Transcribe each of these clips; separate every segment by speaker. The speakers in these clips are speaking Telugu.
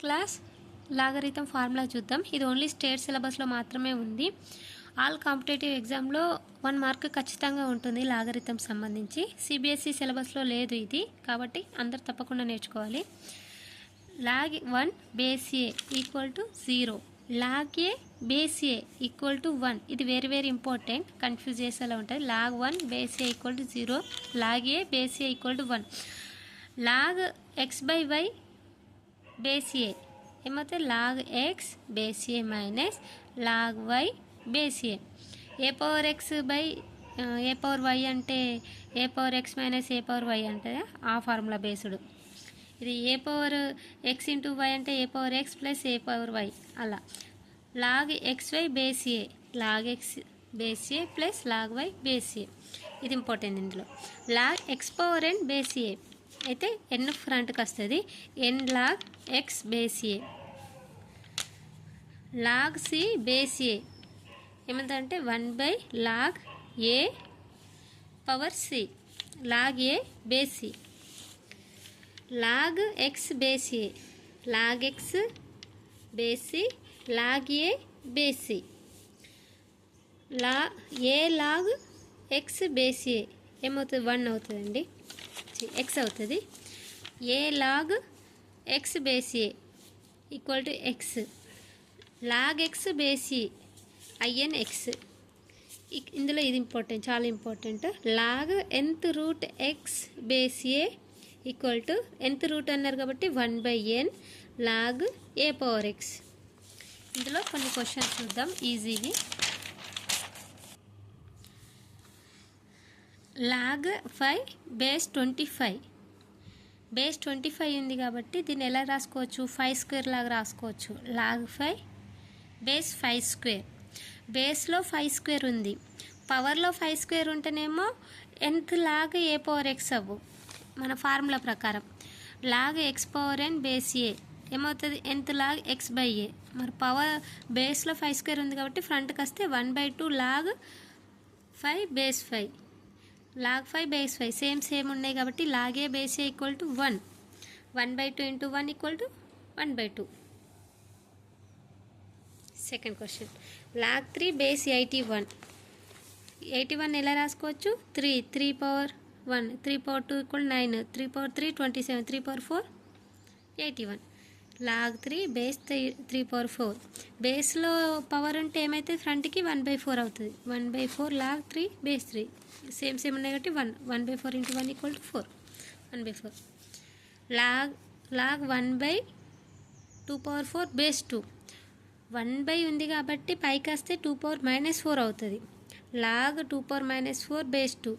Speaker 1: క్లాస్ లాగరిథం ఫార్ములా చూద్దాం. ఇది ఓన్లీ స్టేట్ సిలబస్లో మాత్రమే ఉంది. ఆల్ కాంపిటేటివ్ ఎగ్జామ్లో 1 మార్క్ ఖచ్చితంగా ఉంటుంది లాగరిథం సంబంధించి. సిబిఎస్ఈ సిలబస్లో లేదు ఇది, కాబట్టి అందరు తప్పకుండా నేర్చుకోవాలి. Log 1 base a equal to 0, log a base a equal to 1. ఇది వెరీ ఇంపార్టెంట్, కన్ఫ్యూజ్ చేసేలా ఉంటుంది. Log 1 base a equal to 0, log a base a equal to 1. Log x by y base a ఏమవుతుంది? Log x base a minus log y base a. A power x by a power y అంటే a power x minus a power y అంటే ఆ ఫార్ములా బేస్డ్. ఇది a power x into y అంటే a power x plus a power y. అలా log x y base a, log x base a plus log y base a. ఇది ఇంపార్టెంట్. ఇందులో log x power n base a అయితే ఎన్ ఫ్రంట్కి వస్తుంది. N log x base a. Log c base a ఏమంటే 1 by log a power c, log a base c. Log x base a, log x base c, log a base c. A log x base a ఏమవుతుంది? 1 అవుతుందండి, ఎక్స్ అవుతుంది. A log x base a equal to x. Log x base a in x. ఇందులో ఇది ఇంపార్టెంట్, చాలా important. Log nth root x base a equal to nth root అన్నారు కాబట్టి 1 by n log a power x. ఇందులో కొన్ని క్వశ్చన్స్ చూద్దాం ఈజీవి. లాగ్ 5 బేస్ 25 బేస్ 25 ఉంది కాబట్టి దీన్ని ఎలా రాసుకోవచ్చు? 5 స్క్వేర్ లాగా రాసుకోవచ్చు. Log 5 base 5 square. బేస్లో 5 స్క్వేర్ ఉంది, పవర్లో 5 స్క్వేర్ ఉంటేనేమో nth log a power x అవ్వు మన ఫార్ములా ప్రకారం. Log x power n base a ఏమవుతుంది? nth log x by a. మరి పవర్ బేస్లో 5 స్క్వేర్ ఉంది కాబట్టి ఫ్రంట్కి వస్తే 1/2 log 5 base 5, log 5 base 5 same ఉన్నాయి కాబట్టి log a base a equal to 1. 1/2 into 1 equal to 1/2. Second question. Log 3 base 81. 81 ఎలా రాసుకోవచ్చు? 3 power 1, 3 power 2 equal 9, 3 power 3 27, 3 power 4 81. Log 3 base 3 power 4. బేస్లో పవర్ ఉంటే ఏమైతే ఫ్రంట్కి 1/4 అవుతుంది. 1/4 లాగ్ 3 బేస్ 3 సేమ్ ఉన్నాయి కాబట్టి 1/4 into 1 equal to 4, 1/4. Log 1/2 power 4 base 2. 1 ఉంది కాబట్టి పైకి వస్తే 2 పవర్ -4 అవుతుంది. Log 2 power -4 base 2.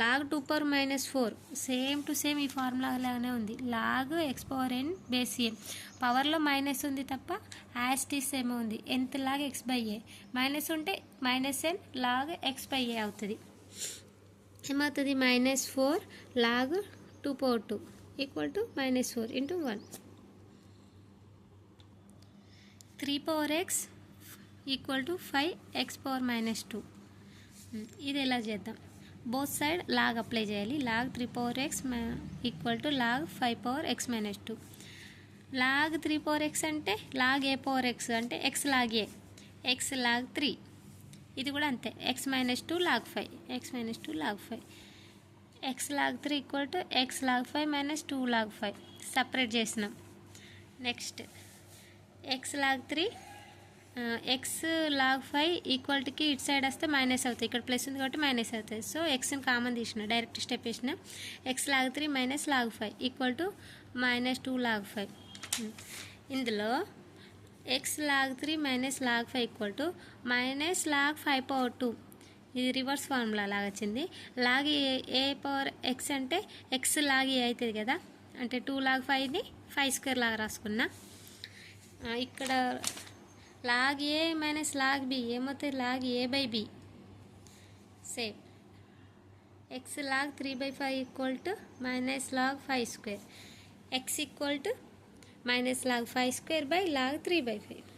Speaker 1: Log 2 power -4 same to same ఈ ఫార్ములా లాగానే ఉంది. Log x power n base a. పవర్లో మైనస్ ఉంది తప్ప యాజ్ టీ సేమ్ ఉంది. nth log x by a. Minus ఉంటే -n log x by a అవుతుంది. ఏమవుతుంది? -4 log 2 power 2 equal to -4 into 1. 3 power x equal to 5 x power -2. ఇది ఎలా చేద్దాం? బోత్ సైడ్ లాగ్ అప్లై చేయాలి. Log 3 power x equal to log 5 power x -2. Log 3 power x అంటే లాగ్ ఏ పవర్ ఎక్స్ అంటే x log a, x log 3. ఇది కూడా అంతే, x -2 log 5, x -2 log 5. X log 3 equal to x log 5 -2 log 5 separate చేసినాం. Next x log 3 x log 5 ఈక్వల్కి ఇటు సైడ్ వస్తే మైనస్ అవుతుంది. ఇక్కడ ప్లస్ ఉంది కాబట్టి మైనస్ అవుతుంది. సో ఎక్స్ని కామన్ తీసిన, డైరెక్ట్ స్టెప్ వేసిన. X log 3 minus log 5 equal to -2 log 5. ఇందులో x log 3 minus log 5 equal to minus log 5 power 2. ఇది రివర్స్ ఫార్ములా లాగా వచ్చింది. లాగ్ ఏ పవర్ ఎక్స్ అంటే ఎక్స్ లాగ్ ఏ అవుతుంది కదా, అంటే 2 లాగ్ 5ని 5 స్క్వేర్ లాగా రాసుకున్నా. ఇక్కడ log a minus log b ఏమవుతుంది? Log a by b. Same x log 3/5 equal to minus log 5 square. X equal to minus log 5 square by log 3/5.